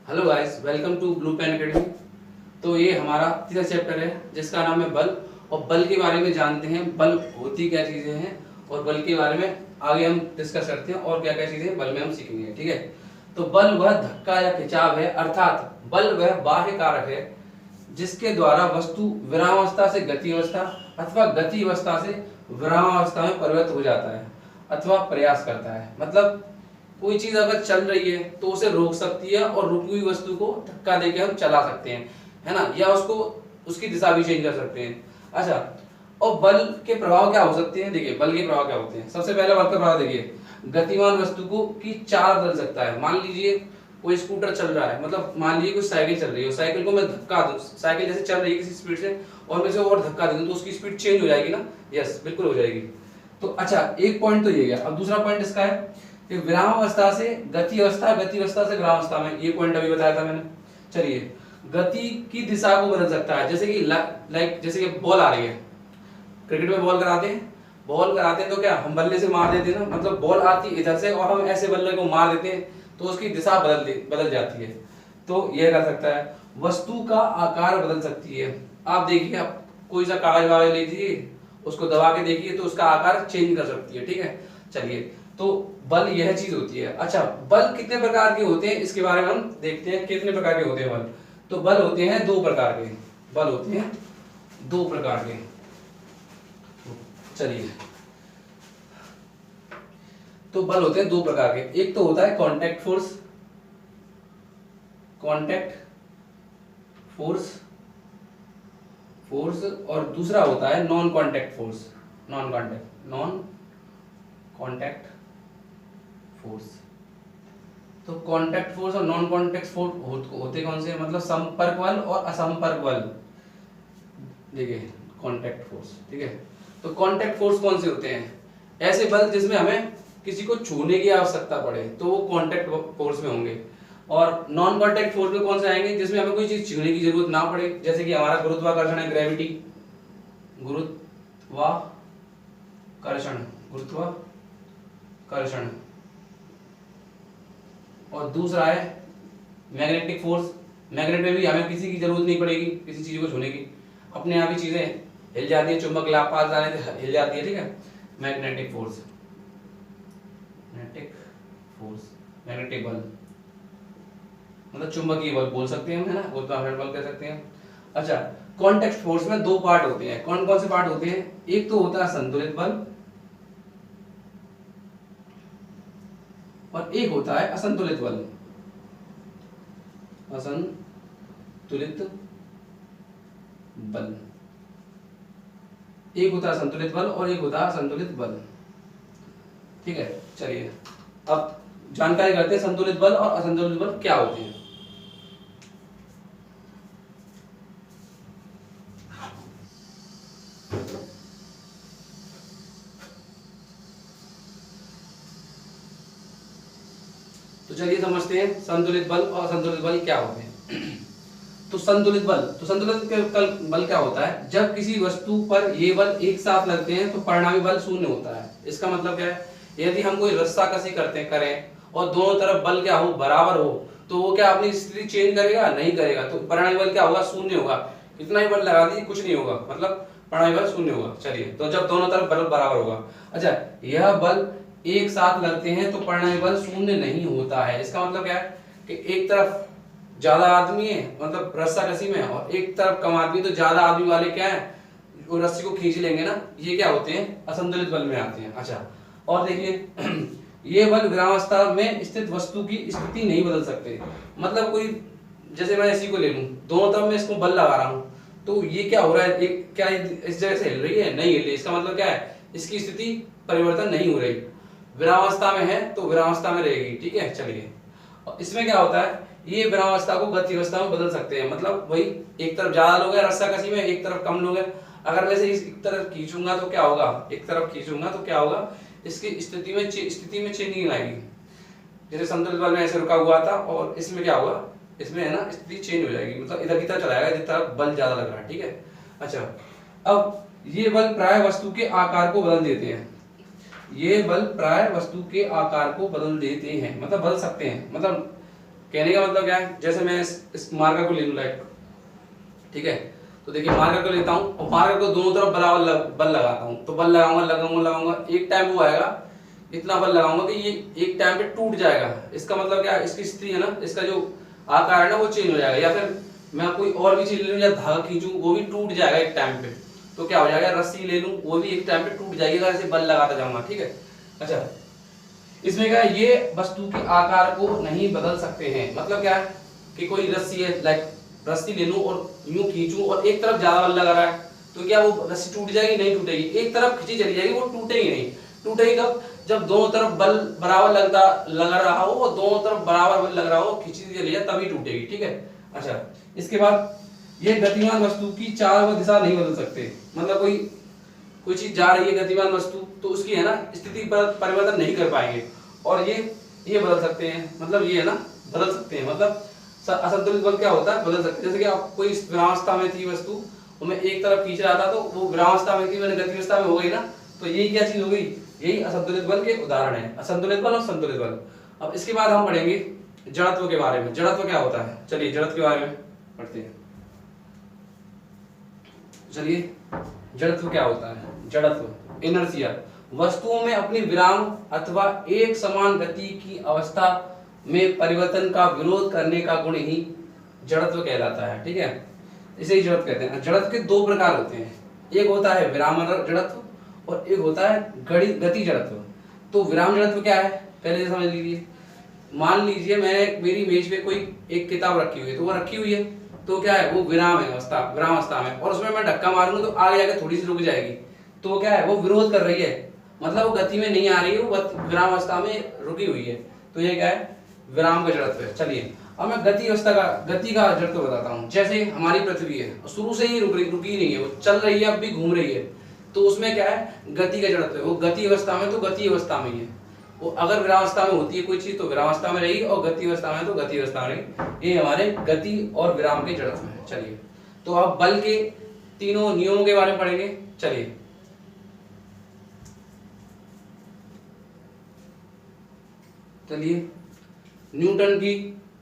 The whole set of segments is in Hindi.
Hello guys, welcome to Blue Pen Academy. तो ये हमारा तीसरा चैप्टर है जिसका नाम है बल। और बल के बारे में जानते हैं, बल होती क्या चीज़ें हैं और बल के बारे में आगे हम डिस्कस करते हैं और क्या क्या चीज़ें बल में हम सीखेंगे। ठीक है, तो बल वह धक्का या खिंचाव है, अर्थात बल वह बाह्य कारक है जिसके द्वारा वस्तु विरामावस्था से गति अवस्था अथवा गति अवस्था से विरामावस्था में परिवर्तित हो जाता है अथवा प्रयास करता है। मतलब कोई चीज अगर चल रही है तो उसे रोक सकती है और रुकी हुई वस्तु को धक्का देके हम चला सकते हैं, है ना, या उसको उसकी दिशा भी चेंज कर सकते हैं। अच्छा, और बल के प्रभाव क्या हो सकते हैं? देखिए बल के प्रभाव क्या होते हैं। सबसे पहले बल का प्रभाव देखिए, गतिमान वस्तु को की चाल बदल सकता है। मान लीजिए कोई स्कूटर चल रहा है, मतलब मान लीजिए कोई साइकिल चल रही है, साइकिल को मैं धक्का दूं, साइकिल जैसे चल रही है किसी स्पीड से और मैं इसे और धक्का दूं तो उसकी स्पीड चेंज हो जाएगी ना। यस, बिल्कुल हो जाएगी। तो अच्छा, एक पॉइंट तो ये गया। अब दूसरा पॉइंट इसका है कि विराम अवस्था से गति अवस्था, गति अवस्था से विराम अवस्था में, ये पॉइंट अभी बताया था मैंने। चलिए, गति की दिशा को बदल सकता है। जैसे कि लाइक जैसे कि बॉल आ रही है, क्रिकेट में बॉल कराते हैं, बॉल कराते हैं तो क्या हम बल्ले से मार देते हैं ना, मतलब बॉल आती है इधर से और हम ऐसे बल्ले को मार देते हैं तो उसकी दिशा बदल जाती है। तो यह कर सकता है। वस्तु का आकार बदल सकती है। आप देखिए, आप कोई सा कागज वागज लीजिए, उसको दबा के देखिए तो उसका आकार चेंज कर सकती है। ठीक है, चलिए, तो बल यह चीज होती है। अच्छा, बल कितने प्रकार के होते हैं इसके बारे में हम देखते हैं। कितने प्रकार के होते हैं बल? तो बल होते हैं दो प्रकार के। बल होते हैं दो प्रकार के। चलिए, तो बल होते हैं दो प्रकार के। एक तो होता है contact force, contact force force, और दूसरा होता है non contact force, non contact force. तो कांटेक्ट फोर्स और नॉन कांटेक्ट फोर्स होते कौन से? मतलब संपर्क बल और असंपर्क बल। देखिए कांटेक्ट फोर्स, ठीक है। तो कांटेक्ट फोर्स कौन से होते हैं? ऐसे बल जिसमें हमें किसी को छूने की आवश्यकता पड़े तो वो कांटेक्ट फोर्स में होंगे। और नॉन कांटेक्ट फोर्स में कौन से आएंगे? जिसमें हमें कोई चीज छूने की जरूरत ना पड़े, जैसे कि हमारा गुरुत्वाकर्षण है, ग्रेविटी, गुरुत्वाकर्षण। और दूसरा है मैग्नेटिक फोर्स। मैग्नेट में भी हमें किसी की जरूरत नहीं पड़ेगी किसी चीज को छूने की, अपने आप ही चीजें हिल जाती है, चुंबक लाभ पास जाने से हिल जाती है। ठीक है, मैग्नेटिक फोर्स, मैग्नेटिक बल मतलब चुंबकीय बल बोल सकते हैं हम, है ना, गुरुत्वाकर्षण बल कह सकते हैं। अच्छा, कांटेक्ट फोर्स में दो पार्ट होते हैं। कौन कौन से पार्ट होते हैं? एक तो होता है संतुलित बल और एक होता है असंतुलित बल। असंतुलित बल, एक होता है संतुलित बल और एक होता है असंतुलित बल। ठीक है, चलिए अब जानकारी करते हैं संतुलित बल और असंतुलित बल क्या होते हैं। तो चलिए समझते हैं संतुलित बल और असंतुलित बल क्या होते हैं। तो संतुलित बल क्या होता है? जब किसी वस्तु पर ये बल एक साथ लगते हैं तो परिणामी बल शून्य होता है। इसका मतलब क्या है? यदि हम कोई रस्साकसी करें और दोनों तरफ बल क्या हो, बराबर हो, तो वो क्या अपनी स्थिति चेंज करेगा? नहीं करेगा। तो परिणामी बल क्या होगा? शून्य होगा। कितना ही बल लगा दीजिए कुछ नहीं होगा, मतलब परिणामी बल शून्य होगा। चलिए, तो जब दोनों तरफ बल बराबर होगा। अच्छा, यह बल एक साथ लगते हैं तो परिणामी बल शून्य नहीं होता है। इसका मतलब क्या है कि एक तरफ ज्यादा आदमी है, मतलब रस्साकसी में, और एक तरफ कम आदमी, तो ज्यादा आदमी वाले क्या है, वो रस्सी को खींच लेंगे ना, ये क्या होते हैं? असंतुलित बल में आते हैं। अच्छा, और देखिए ये बल विरामावस्था में स्थित वस्तु की स्थिति नहीं बदल सकते। मतलब कोई, जैसे मैं इसी को ले लूं, दोनों तरफ मैं इसको बल लगा रहा हूं तो ये क्या हो रहा है, एक क्या इस जगह से हिल रही है? नहीं हिल रही। इसका मतलब क्या है? इसकी स्थिति परिवर्तन नहीं हो रही। विरामावस्था में है तो विरामावस्था में रहेगी। ठीक है, चलिए, इसमें क्या होता है, ये विरामावस्था को गति अवस्था में बदल सकते हैं। मतलब वही, एक तरफ ज्यादा लोग हैं रस्साकसी में, एक तरफ कम लोग हैं। अगर मैं इस तरफ खींचूंगा तो क्या होगा, एक तरफ खींचूंगा तो क्या होगा, इसकी स्थिति में चेंजिंग आएगी। जैसे संतुलित बल में ऐसे रुका हुआ था और इसमें क्या होगा, इसमें है ना, स्थिति चेंज हो जाएगी, मतलब इधर की तरफ चला जाएगा जिस तरफ बल ज्यादा लग रहा है। ठीक है, अच्छा, अब ये बल प्राय वस्तु के आकार को बदल देते हैं। ये बल प्राय वस्तु के आकार को बदल देते हैं, मतलब बदल सकते हैं। मतलब कहने का मतलब क्या है, जैसे मैं इस मार्कर को ले लूं लाइक, ठीक है, तो देखिए मार्कर को लेता हूं और मार्कर को दोनों तरफ बराबर बल लगाता हूं, तो बल लगाऊंगा, एक टाइम वो आएगा, इतना बल लगाऊंगा कि ये एक टाइम पे टूट जाएगा। इसका मतलब क्या है, इसकी स्थिति है ना, इसका जो आकार है ना वो चेंज हो जाएगा। या फिर मैं कोई और भी चीज ले लूं या धागा खींचूं, वो भी टूट जाएगा एक टाइम पे। तो क्या हो जाएगा, रस्सी ले लूं वो भी एक टाइम पे टूट जाएगी अगर ऐसे बल लगाता जाऊंगा, ठीक है। अच्छा, इसमें क्या है, ये वस्तु के आकार को नहीं बदल सकते हैं। मतलब क्या है कि कोई रस्सी है, लाइक रस्सी ले लूं और यूं खींचूं और एक तरफ ज्यादा बल लगा रहा है, तो क्या वो रस्सी टूट जाएगी? नहीं टूटेगी। एक तरफ खींची चली जाएगी, वो टूटेगी नहीं। टूटेगी कब? जब दोनों तरफ बल बराबर लगा रहा हो, वो दोनों तरफ बराबर बल लग रहा हो, खींची चली जाए तभी टूटेगी, ठीक है। अच्छा, इसके बाद ये गतिमान वस्तु की चाल व दिशा नहीं बदल सकते। मतलब कोई चीज जा रही है गतिमान वस्तु, तो उसकी है ना स्थिति पर परिवर्तन नहीं कर पाएंगे। और ये बदल सकते हैं, मतलब ये है ना बदल सकते हैं। मतलब असंतुलित बल क्या होता है, बदल सकते हैं। जैसे कि आप कोई विरामावस्था में थी वस्तु, और मैं एक तरफ खींच रहा था, तो वो विरामावस्था में थी, मैंने गतिवस्था में हो गई ना, तो यही क्या चीज हो गई, यही असंतुलित बल के उदाहरण है, असंतुलित बल और संतुलित बल। अब इसके बाद हम पढ़ेंगे जड़त्व के बारे में। जड़त्व क्या होता है, चलिए जड़त्व के बारे में पढ़ते हैं। चलिए जड़त्व क्या होता है। जड़त्व, इनर्शिया, वस्तुओं में अपनी विराम अथवा एक समान गति की अवस्था में परिवर्तन का विरोध करने का गुण ही जड़त्व कहलाता है, ठीक है। इसे ही जड़त्व कहते हैं। जड़त्व के दो प्रकार होते हैं, एक होता है विराम जड़त्व और एक होता है गति जड़त्व। तो विराम जड़त्व क्या है, पहले समझ लीजिए। मान लीजिए मेरी मेज पे कोई एक किताब रखी हुई है, तो वो रखी हुई है, तो क्या है, वो विराम अवस्था में, और उसमें मैं धक्का मारूंगा तो आगे जाके थोड़ी सी रुक जाएगी, तो वो क्या है, वो विरोध कर रही है, मतलब वो गति में नहीं आ रही है, वो विराम अवस्था में रुकी हुई है, तो ये क्या है, विराम का जड़त्व है। चलिए अब मैं गति का जड़त्व बताता हूँ। जैसे हमारी पृथ्वी है, शुरू से ही रुकी नहीं है, वो चल रही है, अब भी घूम रही है, तो उसमें क्या है, गति का जड़त्व है। वो गति अवस्था में तो गति अवस्था में ही है, वो अगर विरामावस्था में होती है कोई चीज तो विरामावस्था में रहेगी, और गति अवस्था में तो गति अवस्था में रहेगी। ये हमारे गति और विराम के जड़त्व है। चलिए तो अब बल के तीनों नियमों के बारे में पढ़ेंगे। चलिए न्यूटन की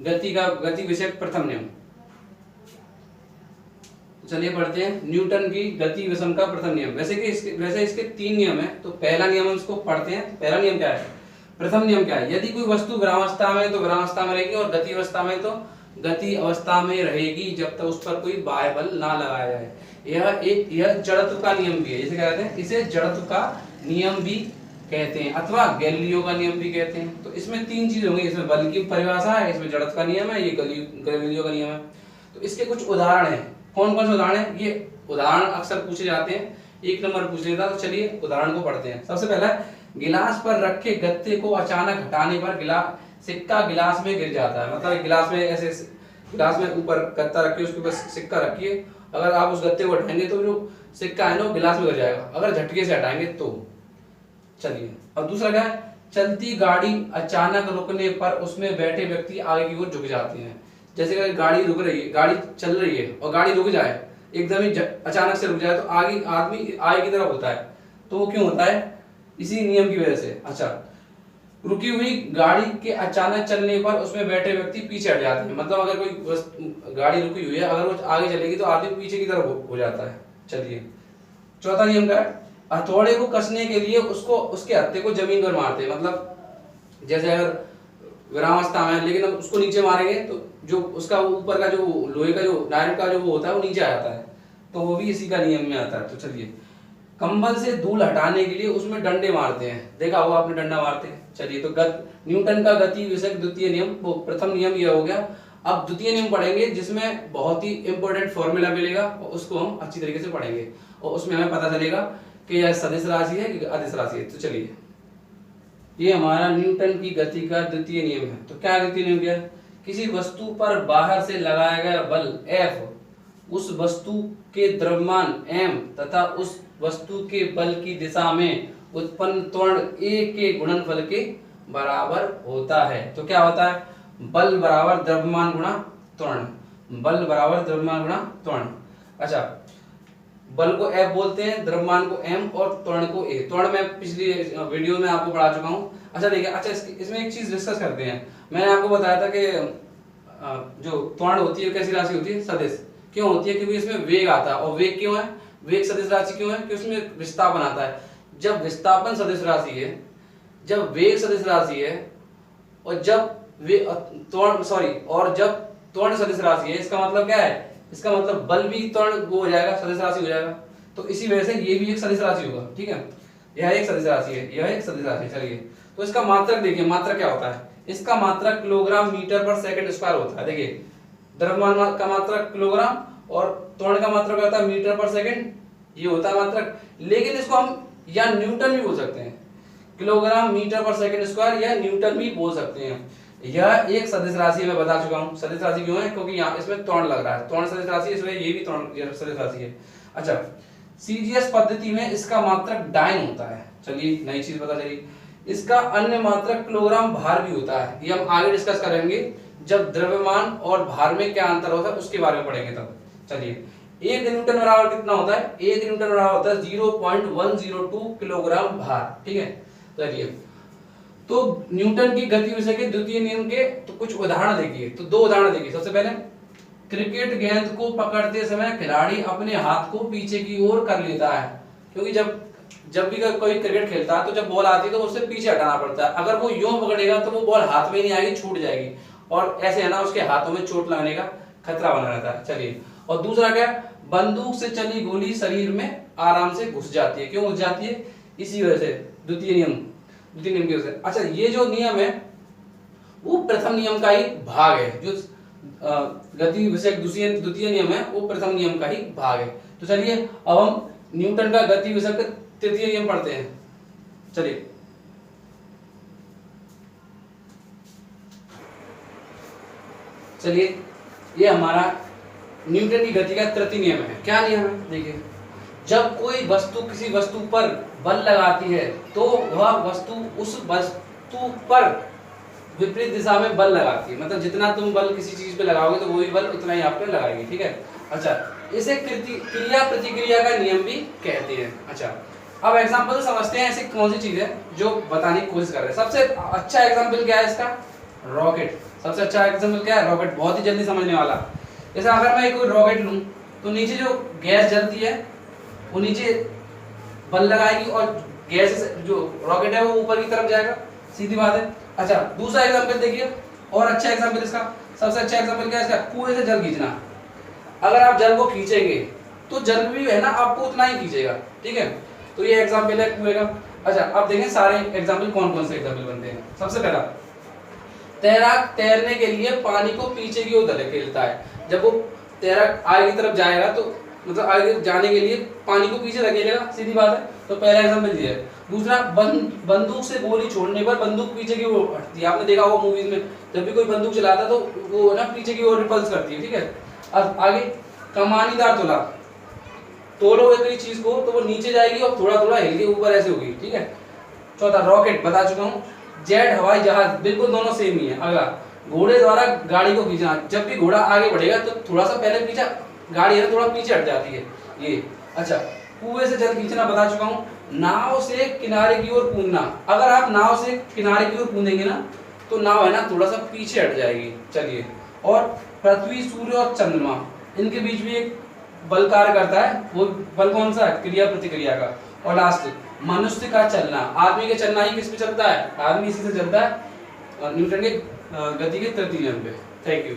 गति विषय प्रथम नियम, चलिए पढ़ते हैं न्यूटन की गति विषम का प्रथम नियम। वैसे इसके 3 नियम है, तो पहला नियम हम इसको पढ़ते हैं। पहला नियम क्या है, प्रथम नियम क्या है, यदि कोई वस्तु विरामावस्था में तो विरामावस्था में रहेगी, और गति अवस्था में तो गति अवस्था में रहेगी, जब तक उस पर कोई बाह्य बल ना लगाया जाए। यह जड़त्व का नियम भी है, जैसे कहते हैं, इसे जड़त्व का नियम भी कहते हैं, अथवा गैलीलियो का नियम भी कहते हैं। तो इसमें 3 चीज होंगी, इसमें बल की परिभाषा है, इसमें जड़त्व का नियम है, ये गैलीलियो का नियम है। तो इसके कुछ उदाहरण हैं। कौन कौन से उदाहरण है, ये उदाहरण अक्सर पूछे जाते हैं, 1 नंबर पूछ लेता, तो चलिए उदाहरण को पढ़ते हैं। सबसे पहला, गिलास पर रखे गत्ते को अचानक हटाने पर सिक्का गिलास में गिर जाता है। मतलब गिलास में ऐसे, गिलास में ऊपर गत्ता रखिए, उसके ऊपर सिक्का रखिए, अगर आप उस गत्ते को हटाएंगे तो जो सिक्का है ना वो गिलास में गिर जाएगा, अगर झटके से हटाएंगे तो। चलिए अब दूसरा क्या है, चलती गाड़ी अचानक रुकने पर उसमें बैठे व्यक्ति आगे की ओर झुक जाते हैं। जैसे अगर गाड़ी रुक रही है, गाड़ी चल रही है और गाड़ी रुक जाए, एकदम ही अचानक से रुक जाए, तो आगे आदमी आगे की तरफ होता है। तो वो क्यों होता है, इसी नियम की वजह से। अच्छा, रुकी हुई गाड़ी के अचानक चलने पर उसमें बैठे व्यक्ति पीछे हट जाते हैं। मतलब अगर कोई गाड़ी रुकी हुई है, अगर वो आगे चलेगी तो आदमी पीछे की तरफ हो जाता है। चलिए चौथा नियम क्या है, हथौड़े को कसने के लिए उसके हत्थे को जमीन पर मारते हैं। मतलब जैसे अगर विरामावस्था में, लेकिन अब उसको नीचे मारेंगे तो जो उसका ऊपर का जो लोहे का जो डायरेक्ट का जो वो होता है वो नीचे आ जाता है, तो वो भी इसी का नियम में आता है। तो चलिए, कंबल से धूल हटाने के लिए उसमें डंडे मारते हैं, देखा होगा आपने डंडा मारते हैं। चलिए तो न्यूटन का गति विषयक द्वितीय नियम, वो प्रथम नियम ये हो गया। अब द्वितीय नियम पढ़ेंगे जिसमें बहुत ही इंपॉर्टेंट फॉर्मूला मिलेगा, और उसको हम अच्छी तरीके से पढ़ेंगे, और उसमें हमें पता चलेगा कि यह सदिश राशि है कि अदिश राशि है। तो चलिए, ये हमारा न्यूटन की गति का द्वितीय नियम है। तो क्या द्वितीय नियम क्या है, किसी वस्तु पर बाहर से लगाया गया बल F उस वस्तु के द्रव्यमान m तथा उस वस्तु के बल की दिशा में उत्पन्न त्वरण A के गुणनफल के बराबर होता है। तो क्या होता है, बल बराबर द्रव्यमान गुणा त्वरण, बल बराबर द्रव्यमान गुणा त्वरण। अच्छा, बल को F बोलते हैं, द्रव्यमान को m और त्वरण को A। त्वरण मैं पिछली वीडियो में आपको पढ़ा चुका हूँ। अच्छा देखिए, अच्छा इसमें एक चीज डिस्कस करते हैं। मैंने आपको बताया था कि जो त्वरण होती है कैसी राशि होती है, सदिश। क्यों होती है? क्योंकि इसमें वेग आता है, और वेग क्यों है, वेग सदिश राशि क्यों है कि उसमें विस्थापन आता है। जब विस्थापन सदिश राशि है, जब वेग सदिश राशि है, और जब और जब त्वरण सदिश राशि है, इसका मतलब क्या है, इसका मतलब बल भी त्वरण वो हो जाएगा, सदिश राशि हो जाएगा। तो इसी वजह से ये भी एक सदिश राशि होगा, ठीक है। यह एक सदिश राशि है, यह एक सदिश राशि। चलिए, तो इसका मात्रक देखिए, मात्रक क्या होता है, इसका मात्रक किलोग्राम मीटर पर सेकंड स्क्वायर होता है। देखिए, द्रव्यमान का मात्रक किलोग्राम और त्वरण का मात्रक होता है मीटर पर सेकंड, ये होता है मात्रक। लेकिन इसको हम या न्यूटन भी बोल सकते हैं, किलोग्राम मीटर पर सेकंड स्क्वायर या न्यूटन भी बोल सकते हैं। यह एक सदिश राशि मैं बता चुका हूं। सदिश राशि क्यों है? क्योंकि यहाँ इसमें त्वरण लग रहा है, त्वरण सदिश राशि, इसलिए ये भी त्वरण सदिश राशि है। अच्छा, सीजीएस पद्धति में इसका मात्रक डाइन होता है। चलिए, नई चीज पता चली। इसका अन्य मात्रक किलोग्राम भार भी होता है, ये हम आगे डिस्कस करेंगे जब द्रव्यमान और भार में क्या अंतर होता है उसके बारे में पढ़ेंगे तब। चलिए, 1 न्यूटन बराबर कितना होता है? 1 न्यूटन बराबर होता है 0.102 किलोग्राम भार, ठीक है। चलिए, तो न्यूटन की गति विषय के द्वितीय नियम के तो कुछ उदाहरण देखिए। तो 2 उदाहरण देखिए। सबसे पहले, क्रिकेट गेंद को पकड़ते समय खिलाड़ी अपने हाथ को पीछे की ओर कर लेता है, क्योंकि जब भी कोई क्रिकेट खेलता है तो जब बॉल आती है तो उसे पीछे हटाना पड़ता है। अगर वो यूं पकड़ेगा तो वो बॉल हाथ में नहीं आएगी, छूट जाएगी, और ऐसे है ना, उसके हाथों में चोट लगने का खतरा बना रहता है। चलिए, और दूसरा क्या, बंदूक से चली गोली शरीर में आराम से घुस जाती है। क्यों घुस जाती है? इसी वजह से, द्वितीय नियम की वजह से। अच्छा, ये जो नियम है वो प्रथम नियम का ही भाग है, जो गति विषयक द्वितीय नियम है वो प्रथम नियम का ही भाग है। तो चलिए, अब हम न्यूटन का गति विषयक तृतीय नियम पढ़ते हैं। चलिए, ये हमारा न्यूटन की गति का तृतीय नियम है। क्या नियम है? देखिए, जब कोई वस्तु किसी वस्तु पर बल लगाती है तो वह वस्तु उस वस्तु पर विपरीत दिशा में बल लगाती है। मतलब जितना तुम बल किसी चीज पे लगाओगे तो वही बल उतना ही आप पे लगाएगी, ठीक है। अच्छा, इसे क्रिया प्रतिक्रिया का नियम भी कहते हैं। अच्छा, अब एग्जांपल समझते हैं, ऐसी कौन सी चीज है जो बताने की कोशिश कर रहे हैं। सबसे अच्छा एग्जांपल क्या है इसका? रॉकेट। सबसे अच्छा एग्जांपल क्या है? रॉकेट। बहुत ही जल्दी समझने वाला। जैसे अगर मैं कोई रॉकेट लूं तो नीचे जो गैस जलती है वो नीचे बल लगाएगी और गैस जो रॉकेट है वो ऊपर की तरफ जाएगा, सीधी बात है। अच्छा, दूसरा एग्जांपल देखिए, और अच्छा एग्जांपल इसका, सबसे अच्छा एग्जांपल क्या है इसका? कुएं से जल खींचना। अगर आप जल को खींचेंगे तो जल भी है ना आपको उतना ही खींचेगा, ठीक है। तो ये एग्जांपल है कुएं का। अच्छा, अब देखें सारे एग्जांपल कौन कौन से एग्जांपल बनते हैं। सबसे पहला, तैराक तैरने के लिए पानी को पीछे की ओर धकेलता है। जब वो तैराक आगे की तरफ जाएगा तो मतलब आगे जाने के लिए पानी को पीछे धकेलेगा, सीधी बात है। तो पहला एग्जांपल ये है। दूसरा, बंदूक से गोली छोड़ने पर बंदूक पीछे की ओर हटती है। आपने देखा होगा मूवीज में, जब भी कोई बंदूक चलाता है तो वो ना पीछे की ओर रिपल्स करती है, ठीक है। अब आगे, कमानीदार तुला, तोलो एक चीज को तो वो नीचे जाएगी और थोड़ा थोड़ा हिल के ऊपर ऐसे होगी, ठीक है। चौथा, रॉकेट बता चुका हूँ। जेट हवाई जहाज, बिल्कुल दोनों सेम ही है। अगला, घोड़े द्वारा गाड़ी को खींचना। जब भी घोड़ा आगे बढ़ेगा तो थोड़ा सा पहले पीछे, गाड़ी है थोड़ा पीछे हट जाती है, ये। अच्छा, कुएं से जल खींचना बता चुका हूँ। नाव से किनारे की ओर कूदना। अगर आप नाव से किनारे की ओर कूदेंगे ना तो नाव है ना थोड़ा सा पीछे हट जाएगी। चलिए, और पृथ्वी, सूर्य और चंद्रमा, इनके बीच भी एक बल कार्य करता है। वो बल कौन सा है? क्रिया प्रतिक्रिया का। और लास्ट, मनुष्य का चलना। आदमी के चलना ही किस पे चलता है? आदमी इसी से चलता है, न्यूटन के गति के तृतीय नियम पे। Thank you.